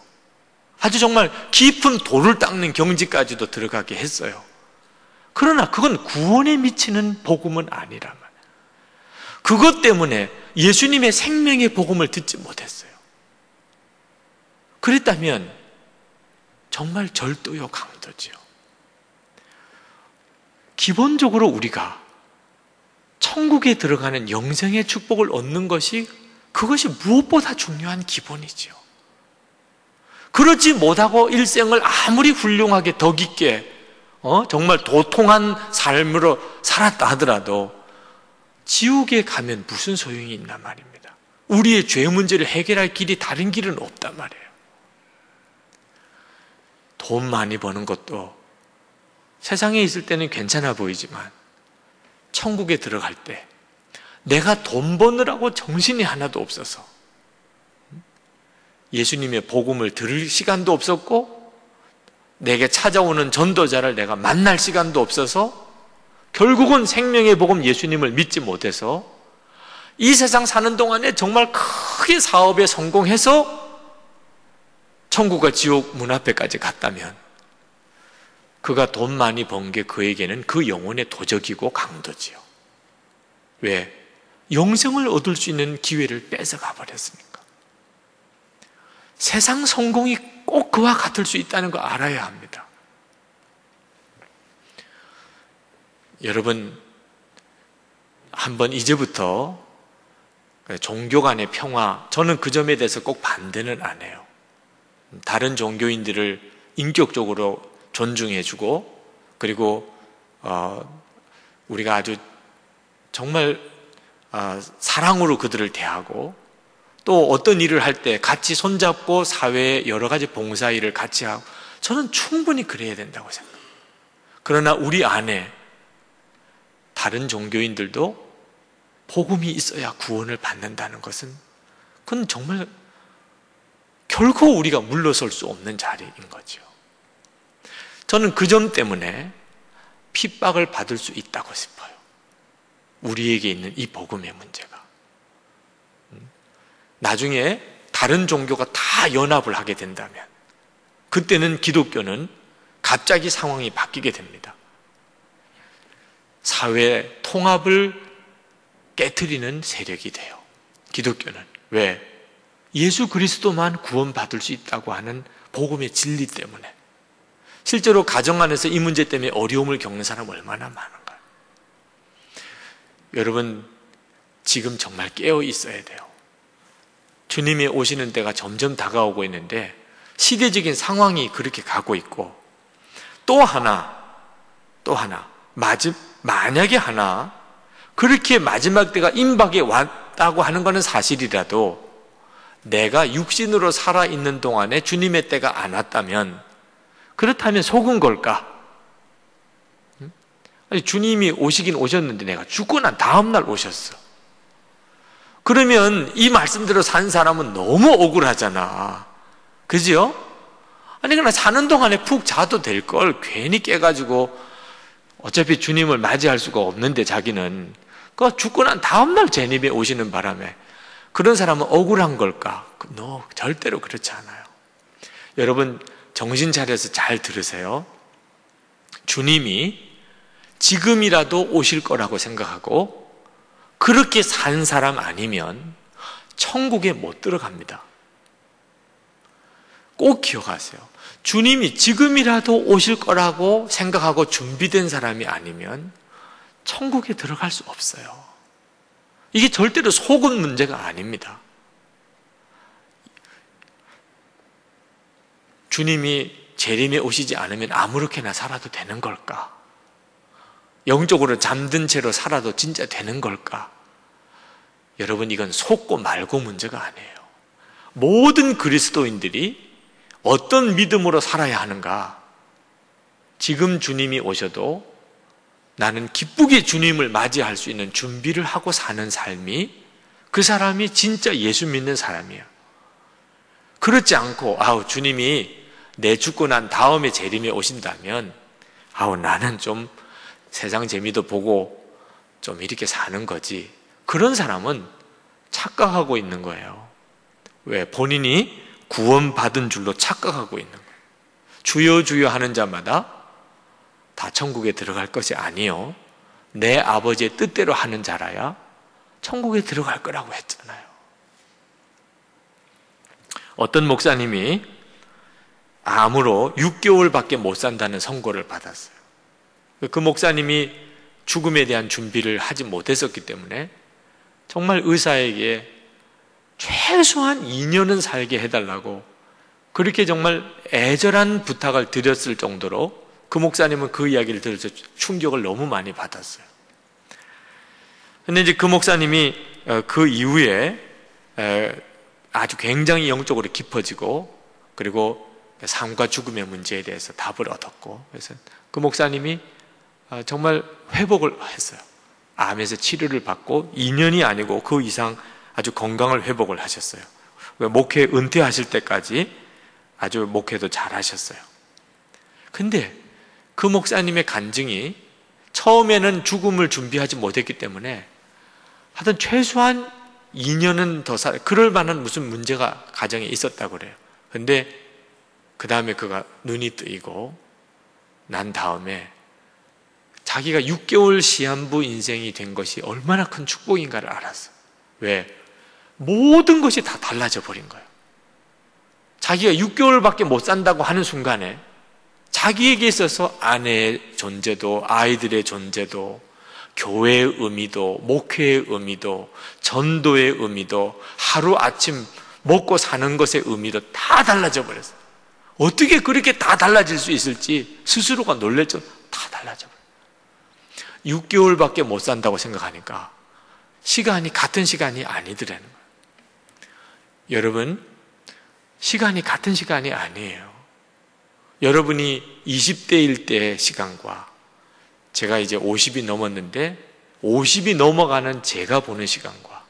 아주 정말 깊은 돌을 닦는 경지까지도 들어가게 했어요. 그러나 그건 구원에 미치는 복음은 아니란 말이에요. 그것 때문에 예수님의 생명의 복음을 듣지 못했어요. 그랬다면 정말 절도요 강도죠. 기본적으로 우리가 천국에 들어가는 영생의 축복을 얻는 것이 그것이 무엇보다 중요한 기본이죠. 그렇지 못하고 일생을 아무리 훌륭하게 덕 있게 정말 도통한 삶으로 살았다 하더라도 지옥에 가면 무슨 소용이 있나 말입니다. 우리의 죄 문제를 해결할 길이 다른 길은 없단 말이에요. 돈 많이 버는 것도 세상에 있을 때는 괜찮아 보이지만 천국에 들어갈 때 내가 돈 버느라고 정신이 하나도 없어서 예수님의 복음을 들을 시간도 없었고 내게 찾아오는 전도자를 내가 만날 시간도 없어서 결국은 생명의 복음 예수님을 믿지 못해서 이 세상 사는 동안에 정말 크게 사업에 성공해서 천국과 지옥 문 앞에까지 갔다면 그가 돈 많이 번 게 그에게는 그 영혼의 도적이고 강도지요. 왜? 영생을 얻을 수 있는 기회를 뺏어가 버렸으니까. 세상 성공이 꼭 그와 같을 수 있다는 거 알아야 합니다. 여러분, 한번 이제부터 종교 간의 평화, 저는 그 점에 대해서 꼭 반대는 안 해요. 다른 종교인들을 인격적으로 존중해주고, 그리고 우리가 아주 정말 사랑으로 그들을 대하고, 또 어떤 일을 할 때 같이 손잡고 사회의 여러 가지 봉사 일을 같이 하고, 저는 충분히 그래야 된다고 생각합니다. 그러나 우리 안에 다른 종교인들도 복음이 있어야 구원을 받는다는 것은 그건 정말 결코 우리가 물러설 수 없는 자리인 거죠. 저는 그 점 때문에 핍박을 받을 수 있다고 싶어요. 우리에게 있는 이 복음의 문제가. 나중에 다른 종교가 다 연합을 하게 된다면 그때는 기독교는 갑자기 상황이 바뀌게 됩니다. 사회 통합을 깨트리는 세력이 돼요. 기독교는. 왜? 예수 그리스도만 구원받을 수 있다고 하는 복음의 진리 때문에. 실제로 가정 안에서 이 문제 때문에 어려움을 겪는 사람 얼마나 많은가요? 여러분, 지금 정말 깨어 있어야 돼요. 주님이 오시는 때가 점점 다가오고 있는데 시대적인 상황이 그렇게 가고 있고, 또 하나 만약에 그렇게 마지막 때가 임박에 왔다고 하는 것은 사실이라도 내가 육신으로 살아있는 동안에 주님의 때가 안 왔다면, 그렇다면 속은 걸까? 아니, 주님이 오시긴 오셨는데 내가 죽고 난 다음 날 오셨어. 그러면 이 말씀대로 산 사람은 너무 억울하잖아. 그죠? 아니, 그냥 사는 동안에 푹 자도 될 걸 괜히 깨가지고 어차피 주님을 맞이할 수가 없는데 자기는 그 죽고 난 다음 날 재림에 오시는 바람에 그런 사람은 억울한 걸까? 절대로 그렇지 않아요. 여러분, 정신 차려서 잘 들으세요. 주님이 지금이라도 오실 거라고 생각하고 그렇게 산 사람 아니면 천국에 못 들어갑니다. 꼭 기억하세요. 주님이 지금이라도 오실 거라고 생각하고 준비된 사람이 아니면 천국에 들어갈 수 없어요. 이게 절대로 속은 문제가 아닙니다. 주님이 재림에 오시지 않으면 아무렇게나 살아도 되는 걸까? 영적으로 잠든 채로 살아도 진짜 되는 걸까? 여러분, 이건 속고 말고 문제가 아니에요. 모든 그리스도인들이 어떤 믿음으로 살아야 하는가? 지금 주님이 오셔도 나는 기쁘게 주님을 맞이할 수 있는 준비를 하고 사는 삶이, 그 사람이 진짜 예수 믿는 사람이에요. 그렇지 않고 주님이 내 죽고 난 다음에 재림에 오신다면 나는 좀 세상 재미도 보고 좀 이렇게 사는 거지. 그런 사람은 착각하고 있는 거예요. 왜? 본인이 구원받은 줄로 착각하고 있는 거예요. 주여 주여 하는 자마다 다 천국에 들어갈 것이 아니요, 내 아버지의 뜻대로 하는 자라야 천국에 들어갈 거라고 했잖아요. 어떤 목사님이 암으로 6개월밖에 못 산다는 선고를 받았어요. 그 목사님이 죽음에 대한 준비를 하지 못했었기 때문에 정말 의사에게 최소한 2년은 살게 해달라고 그렇게 정말 애절한 부탁을 드렸을 정도로 그 목사님은 그 이야기를 들어서 충격을 너무 많이 받았어요. 근데 이제 그 목사님이 그 이후에 아주 굉장히 영적으로 깊어지고, 그리고 삶과 죽음의 문제에 대해서 답을 얻었고, 그래서 그 목사님이 정말 회복을 했어요. 암에서 치료를 받고 2년이 아니고 그 이상 아주 건강을 회복을 하셨어요. 목회 은퇴하실 때까지 아주 목회도 잘 하셨어요. 근데 그 목사님의 간증이 처음에는 죽음을 준비하지 못했기 때문에 하여튼 최소한 2년은 더 그럴 만한 무슨 문제가 가정에 있었다고 그래요. 근데 그 다음에 그가 눈이 뜨이고 난 다음에 자기가 6개월 시한부 인생이 된 것이 얼마나 큰 축복인가를 알았어. 왜? 모든 것이 다 달라져 버린 거예요. 자기가 6개월밖에 못 산다고 하는 순간에 자기에게 있어서 아내의 존재도, 아이들의 존재도, 교회의 의미도, 목회의 의미도, 전도의 의미도, 하루아침 먹고 사는 것의 의미도 다 달라져 버렸어요. 어떻게 그렇게 다 달라질 수 있을지 스스로가 놀랬죠. 다 달라져 버렸어요. 6개월밖에 못 산다고 생각하니까 시간이 같은 시간이 아니더라는 거예요. 여러분, 시간이 같은 시간이 아니에요. 여러분이 20대일 때의 시간과 제가 이제 50이 넘었는데 50이 넘어가는 제가 보는 시간과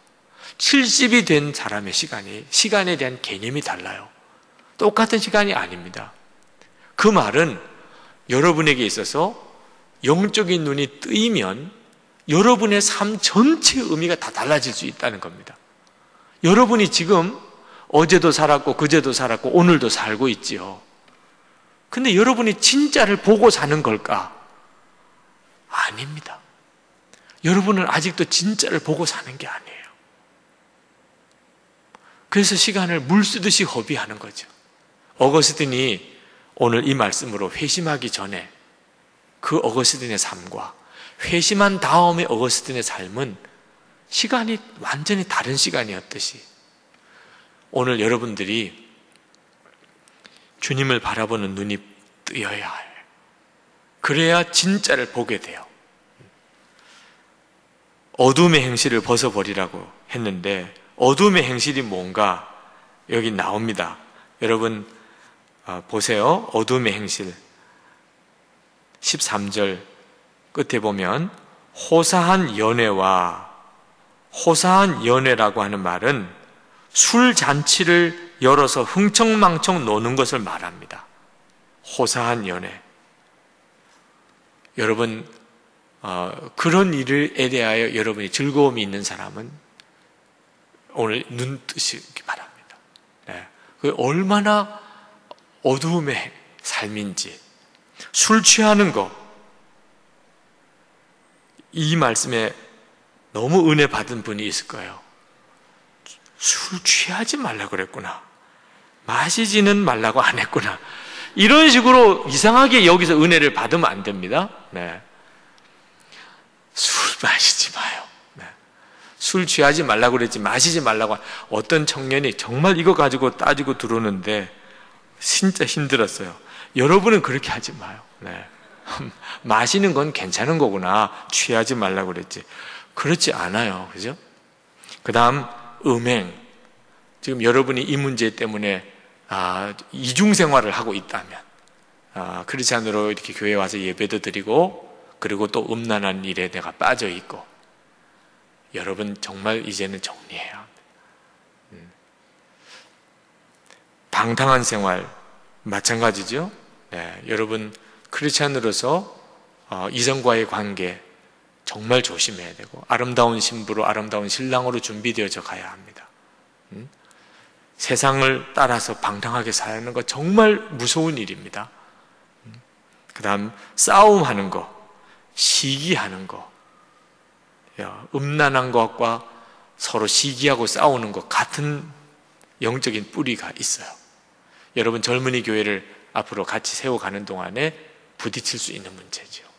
70이 된 사람의 시간에 대한 개념이 달라요. 똑같은 시간이 아닙니다. 그 말은 여러분에게 있어서 영적인 눈이 뜨이면 여러분의 삶 전체의 의미가 다 달라질 수 있다는 겁니다. 여러분이 지금 어제도 살았고 그제도 살았고 오늘도 살고 있지요. 근데 여러분이 진짜를 보고 사는 걸까? 아닙니다. 여러분은 아직도 진짜를 보고 사는 게 아니에요. 그래서 시간을 물 쓰듯이 허비하는 거죠. 어거스틴이 오늘 이 말씀으로 회심하기 전에 그 어거스틴의 삶과 회심한 다음의 어거스틴의 삶은 시간이 완전히 다른 시간이었듯이 오늘 여러분들이 주님을 바라보는 눈이 뜨여야 해요. 그래야 진짜를 보게 돼요. 어둠의 행실을 벗어버리라고 했는데 어둠의 행실이 뭔가 여기 나옵니다. 여러분 보세요. 어둠의 행실 13절 끝에 보면 호사한 연회라고 하는 말은 술 잔치를 열어서 흥청망청 노는 것을 말합니다. 호사한 연회. 여러분 그런 일에 대하여 여러분이 즐거움이 있는 사람은 오늘 눈 뜨시기 바랍니다. 네. 그 얼마나 어두움의 삶인지. 술 취하는 거, 이 말씀에 너무 은혜 받은 분이 있을 거예요. 술 취하지 말라고 그랬구나. 마시지는 말라고 안 했구나. 이런 식으로 이상하게 여기서 은혜를 받으면 안 됩니다. 네. 술 마시지 마요. 네. 술 취하지 말라고 그랬지 마시지 말라고. 어떤 청년이 정말 이거 가지고 따지고 들어오는데 진짜 힘들었어요. 여러분은 그렇게 하지 마요. 네. 마시는 건 괜찮은 거구나. 취하지 말라고 그랬지. 그렇지 않아요. 그죠? 그 다음 음행. 지금 여러분이 이 문제 때문에 이중생활을 하고 있다면 크리스찬으로 이렇게 교회에 와서 예배도 드리고 그리고 또 음란한 일에 내가 빠져 있고 여러분 정말 이제는 정리해야 합니다. 방탕한 생활 마찬가지죠. 네, 여러분 크리스찬으로서 이성과의 관계 정말 조심해야 되고 아름다운 신부로 아름다운 신랑으로 준비되어져 가야 합니다. 세상을 따라서 방탕하게 사는 거 정말 무서운 일입니다. 그 다음 싸움하는 거, 시기하는 거, 음란한 것과 서로 시기하고 싸우는 것 같은 영적인 뿌리가 있어요. 여러분 젊은이 교회를 앞으로 같이 세워가는 동안에 부딪힐 수 있는 문제죠.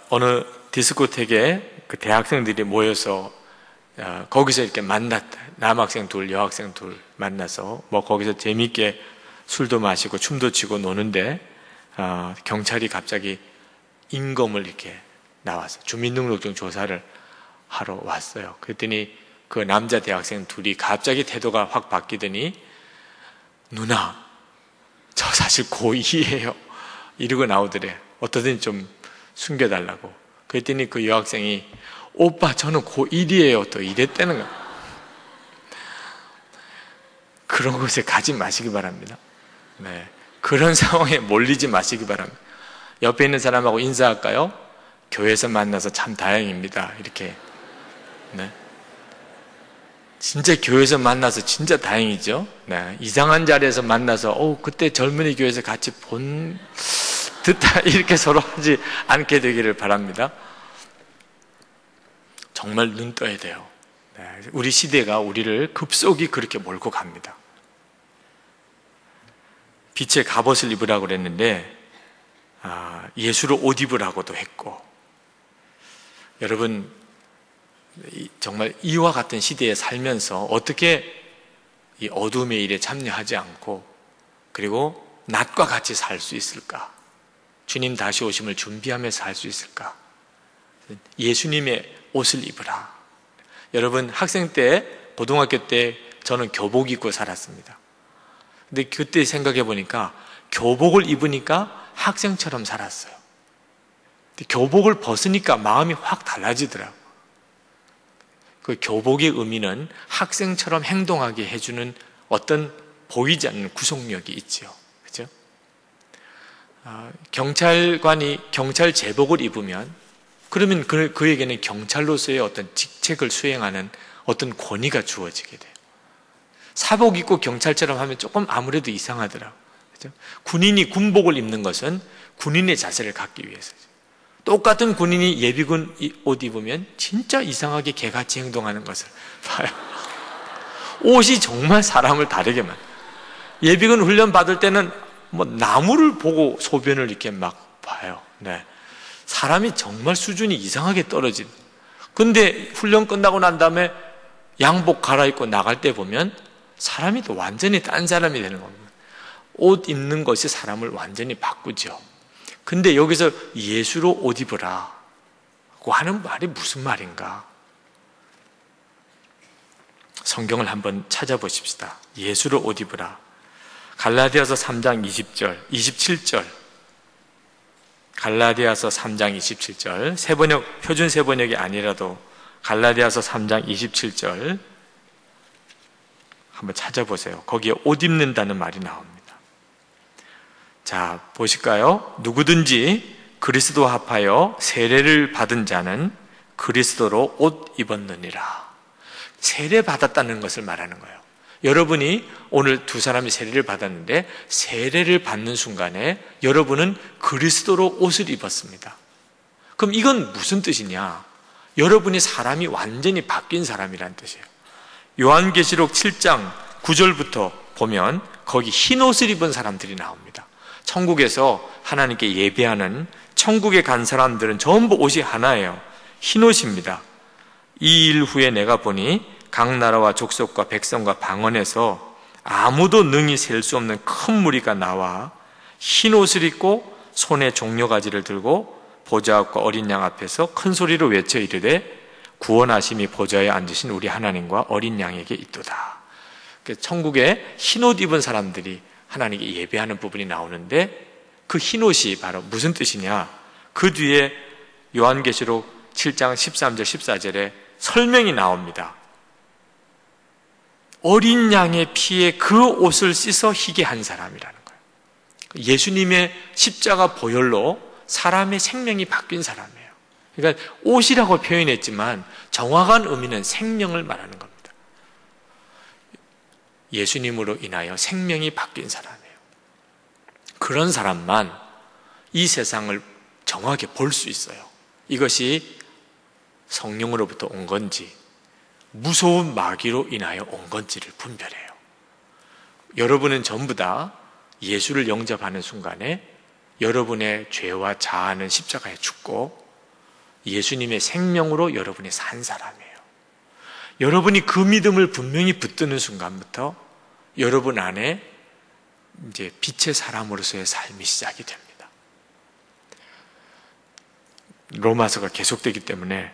어느 디스코텍에 그 대학생들이 모여서 거기서 이렇게 만났다. 남학생 둘, 여학생 둘 만나서 뭐 거기서 재미있게 술도 마시고 춤도 추고 노는데 경찰이 갑자기 인검을 이렇게 나와서 주민등록증 조사를 하러 왔어요. 그랬더니 그 남자 대학생 둘이 갑자기 태도가 확 바뀌더니 누나, 저 사실 고2예요. 이러고 나오더래. 어떠든 좀 숨겨달라고. 그랬더니 그 여학생이 오빠 저는 고1이에요. 또 이랬다는 거야. 그런 곳에 가지 마시기 바랍니다. 네, 그런 상황에 몰리지 마시기 바랍니다. 옆에 있는 사람하고 인사할까요? 교회에서 만나서 참 다행입니다. 이렇게. 네. 진짜 교회에서 만나서 진짜 다행이죠. 네. 이상한 자리에서 만나서 그때 젊은이 교회에서 같이 본 듯하 이렇게 서로 하지 않게 되기를 바랍니다. 정말 눈 떠야 돼요. 네. 우리 시대가 우리를 급속히 그렇게 몰고 갑니다. 빛의 갑옷을 입으라고 그랬는데 예수로 옷 입으라고도 했고, 여러분 정말 이와 같은 시대에 살면서 어떻게 이 어둠의 일에 참여하지 않고 그리고 낮과 같이 살 수 있을까? 주님 다시 오심을 준비하면서 살 수 있을까? 예수님의 옷을 입으라. 여러분 학생 때, 고등학교 때 저는 교복 입고 살았습니다. 근데 그때 생각해 보니까 교복을 입으니까 학생처럼 살았어요. 근데 교복을 벗으니까 마음이 확 달라지더라고요. 그 교복의 의미는 학생처럼 행동하게 해주는 어떤 보이지 않는 구속력이 있죠. 그죠? 경찰관이 경찰 제복을 입으면 그러면 그에게는 경찰로서의 어떤 직책을 수행하는 어떤 권위가 주어지게 돼요. 사복 입고 경찰처럼 하면 조금 아무래도 이상하더라고요. 그죠? 군인이 군복을 입는 것은 군인의 자세를 갖기 위해서죠. 똑같은 군인이 예비군 옷 입으면 진짜 이상하게 개같이 행동하는 것을 봐요. 옷이 정말 사람을 다르게 만들어요. 예비군 훈련 받을 때는 뭐 나무를 보고 소변을 이렇게 막 봐요. 네. 사람이 정말 수준이 이상하게 떨어진. 근데 훈련 끝나고 난 다음에 양복 갈아입고 나갈 때 보면 사람이 또 완전히 딴 사람이 되는 겁니다. 옷 입는 것이 사람을 완전히 바꾸죠. 근데 여기서 예수로 옷 입으라 고 하는 말이 무슨 말인가? 성경을 한번 찾아보십시다. 예수로 옷 입으라. 갈라디아서 3장 20절, 27절. 갈라디아서 3장 27절. 세번역, 표준 세번역이 아니라도 갈라디아서 3장 27절 한번 찾아보세요. 거기에 옷 입는다는 말이 나옵니다. 자, 보실까요? 누구든지 그리스도와 합하여 세례를 받은 자는 그리스도로 옷 입었느니라. 세례 받았다는 것을 말하는 거예요. 여러분이 오늘 두 사람이 세례를 받았는데 세례를 받는 순간에 여러분은 그리스도로 옷을 입었습니다. 그럼 이건 무슨 뜻이냐? 여러분이 사람이 완전히 바뀐 사람이란 뜻이에요. 요한계시록 7장 9절부터 보면 거기 흰 옷을 입은 사람들이 나옵니다. 천국에서 하나님께 예배하는 천국에 간 사람들은 전부 옷이 하나예요. 흰 옷입니다. 이 일 후에 내가 보니 각 나라와 족속과 백성과 방언에서 아무도 능히 셀 수 없는 큰 무리가 나와 흰 옷을 입고 손에 종려가지를 들고 보좌 앞과 어린 양 앞에서 큰 소리로 외쳐 이르되 구원하심이 보좌에 앉으신 우리 하나님과 어린 양에게 있도다. 천국에 흰 옷 입은 사람들이 하나님께 예배하는 부분이 나오는데 그 흰 옷이 바로 무슨 뜻이냐? 그 뒤에 요한계시록 7장 13절 14절에 설명이 나옵니다. 어린 양의 피에 그 옷을 씻어 희게 한 사람이라는 거예요. 예수님의 십자가 보혈로 사람의 생명이 바뀐 사람이에요. 그러니까 옷이라고 표현했지만 정확한 의미는 생명을 말하는 겁니다. 예수님으로 인하여 생명이 바뀐 사람이에요. 그런 사람만 이 세상을 정확히 볼 수 있어요. 이것이 성령으로부터 온 건지 무서운 마귀로 인하여 온 건지를 분별해요. 여러분은 전부 다 예수를 영접하는 순간에 여러분의 죄와 자아는 십자가에 죽고 예수님의 생명으로 여러분이 산 사람이에요. 여러분이 그 믿음을 분명히 붙드는 순간부터 여러분 안에 이제 빛의 사람으로서의 삶이 시작이 됩니다. 로마서가 계속되기 때문에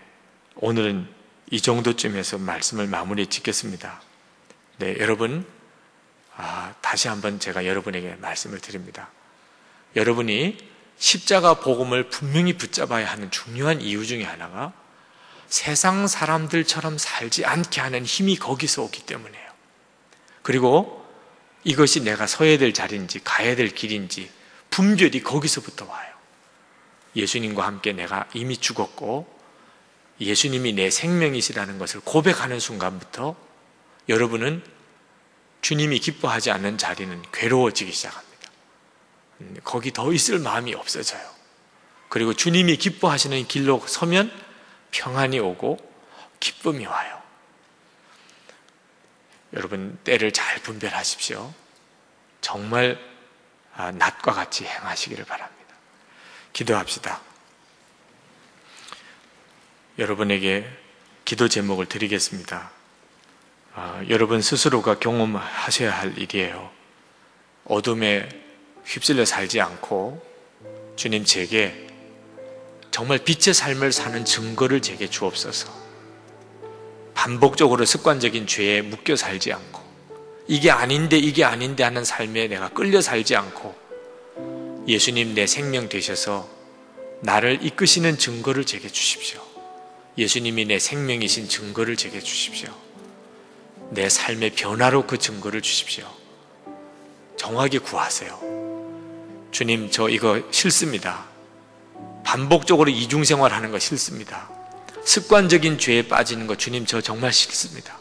오늘은 이 정도쯤에서 말씀을 마무리 짓겠습니다. 네, 여러분, 다시 한번 제가 여러분에게 말씀을 드립니다. 여러분이 십자가 복음을 분명히 붙잡아야 하는 중요한 이유 중에 하나가 세상 사람들처럼 살지 않게 하는 힘이 거기서 오기 때문이에요. 그리고 이것이 내가 서야 될 자리인지 가야 될 길인지 분별이 거기서부터 와요. 예수님과 함께 내가 이미 죽었고 예수님이 내 생명이시라는 것을 고백하는 순간부터 여러분은 주님이 기뻐하지 않는 자리는 괴로워지기 시작합니다. 거기 더 있을 마음이 없어져요. 그리고 주님이 기뻐하시는 길로 서면 평안이 오고 기쁨이 와요. 여러분, 때를 잘 분별하십시오. 정말 낮과 같이 행하시기를 바랍니다. 기도합시다. 여러분에게 기도 제목을 드리겠습니다. 여러분 스스로가 경험하셔야 할 일이에요. 어둠에 휩쓸려 살지 않고 주님, 제게 정말 빛의 삶을 사는 증거를 제게 주옵소서. 반복적으로 습관적인 죄에 묶여 살지 않고 이게 아닌데 하는 삶에 내가 끌려 살지 않고 예수님 내 생명 되셔서 나를 이끄시는 증거를 제게 주십시오. 예수님이 내 생명이신 증거를 제게 주십시오. 내 삶의 변화로 그 증거를 주십시오. 정확하게 구하세요. 주님, 저 이거 싫습니다. 반복적으로 이중생활하는 거 싫습니다. 습관적인 죄에 빠지는 거 주님, 저 정말 싫습니다.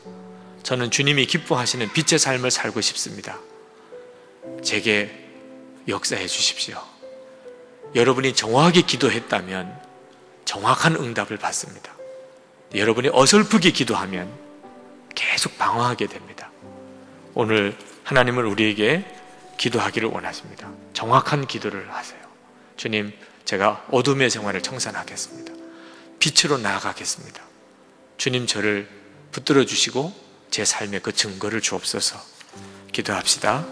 저는 주님이 기뻐하시는 빛의 삶을 살고 싶습니다. 제게 역사해 주십시오. 여러분이 정확하게 기도했다면 정확한 응답을 받습니다. 여러분이 어설프게 기도하면 계속 방황하게 됩니다. 오늘 하나님은 우리에게 기도하기를 원하십니다. 정확한 기도를 하세요. 주님, 제가 어둠의 생활을 청산하겠습니다. 빛으로 나아가겠습니다. 주님, 저를 붙들어 주시고 제 삶의 그 증거를 주옵소서. 기도합시다.